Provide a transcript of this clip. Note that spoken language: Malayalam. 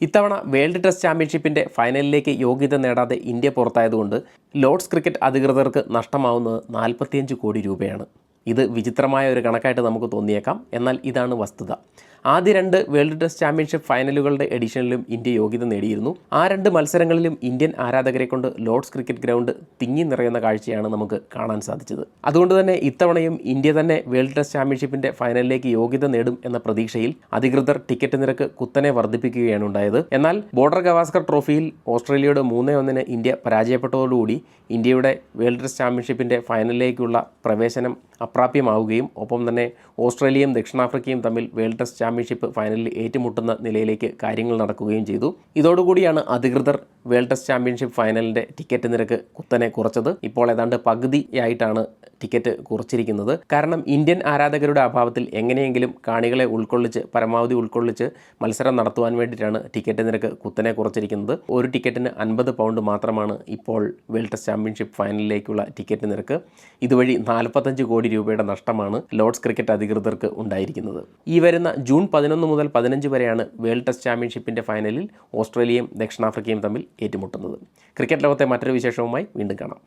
ഇത്തവണ വേൾഡ് ടെസ്റ്റ് ചാമ്പ്യൻഷിപ്പിൻ്റെ ഫൈനലിലേക്ക് യോഗ്യത നേടാതെ ഇന്ത്യ പുറത്തായതുകൊണ്ട് ലോർഡ്സ് ക്രിക്കറ്റ് അധികൃതർക്ക് നഷ്ടമാവുന്നത് 45 കോടി രൂപയാണ്. ഇത് വിചിത്രമായ ഒരു കണക്കായിട്ട് നമുക്ക് തോന്നിയേക്കാം, എന്നാൽ ഇതാണ് വസ്തുത. ആദ്യ 2 വേൾഡ് ടെസ്റ്റ് ചാമ്പ്യൻഷിപ്പ് ഫൈനലുകളുടെ എഡിഷനിലും ഇന്ത്യ യോഗ്യത നേടിയിരുന്നു. ആ 2 മത്സരങ്ങളിലും ഇന്ത്യൻ ആരാധകരെ കൊണ്ട് ലോർഡ്സ് ക്രിക്കറ്റ് ഗ്രൗണ്ട് തിങ്ങി നിറയുന്ന കാഴ്ചയാണ് നമുക്ക് കാണാൻ സാധിച്ചത്. അതുകൊണ്ട് തന്നെ ഇത്തവണയും ഇന്ത്യ തന്നെ വേൾഡ് ടെസ്റ്റ് ചാമ്പ്യൻഷിപ്പിൻ്റെ ഫൈനലിലേക്ക് യോഗ്യത നേടും എന്ന പ്രതീക്ഷയിൽ അധികൃതർ ടിക്കറ്റ് നിരക്ക് കുത്തനെ വർദ്ധിപ്പിക്കുകയാണ് ഉണ്ടായത്. എന്നാൽ ബോർഡർ ഗവാസ്കർ ട്രോഫിയിൽ ഓസ്ട്രേലിയയോട് 3-1 ഇന്ത്യ പരാജയപ്പെട്ടതോടുകൂടി ഇന്ത്യയുടെ വേൾഡ് ടെസ്റ്റ് ചാമ്പ്യൻഷിപ്പിൻ്റെ ഫൈനലിലേക്കുള്ള പ്രവേശനം അപ്രാപ്യമാവുകയും ഒപ്പം തന്നെ ഓസ്ട്രേലിയയും ദക്ഷിണാഫ്രിക്കയും തമ്മിൽ വേൾഡ് ടെസ്റ്റ് ചാമ്പ്യൻഷിപ്പ് ഫൈനലിൽ ഏറ്റുമുട്ടുന്ന നിലയിലേക്ക് കാര്യങ്ങൾ നടക്കുകയും ചെയ്തു. ഇതോടുകൂടിയാണ് അധികൃതർ വേൾഡ് ടെസ്റ്റ് ചാമ്പ്യൻഷിപ്പ് ഫൈനലിൻ്റെ ടിക്കറ്റ് നിരക്ക് കുത്തനെ കുറച്ചത്. ഇപ്പോൾ ഏതാണ്ട് പകുതിയായിട്ടാണ് ടിക്കറ്റ് കുറച്ചിരിക്കുന്നത്. കാരണം ഇന്ത്യൻ ആരാധകരുടെ അഭാവത്തിൽ എങ്ങനെയെങ്കിലും കാണികളെ പരമാവധി ഉൾക്കൊള്ളിച്ച് മത്സരം നടത്തുവാൻ വേണ്ടിയിട്ടാണ് ടിക്കറ്റ് നിരക്ക് കുത്തനെ കുറച്ചിരിക്കുന്നത്. ഒരു ടിക്കറ്റിന് 50 പൗണ്ട് മാത്രമാണ് ഇപ്പോൾ വേൾഡ് ടെസ്റ്റ് ചാമ്പ്യൻഷിപ്പ് ഫൈനലിലേക്കുള്ള ടിക്കറ്റ് നിരക്ക്. ഇതുവഴി 45 കോടി രൂപയുടെ നഷ്ടമാണ് ലോർഡ്സ് ക്രിക്കറ്റ് അധികൃതർക്ക് ഉണ്ടായിരിക്കുന്നത്. ഈ വരുന്ന ജൂൺ 11 മുതൽ 15 വരെയാണ് വേൾഡ് ടെസ്റ്റ് ചാമ്പ്യൻഷിപ്പിൻ്റെ ഫൈനലിൽ ഓസ്ട്രേലിയയും ദക്ഷിണാഫ്രിക്കയും തമ്മിൽ ഏറ്റുമുട്ടുന്നത്. ക്രിക്കറ്റ് ലോകത്തെ മറ്റൊരു വിശേഷവുമായി വീണ്ടും കാണാം.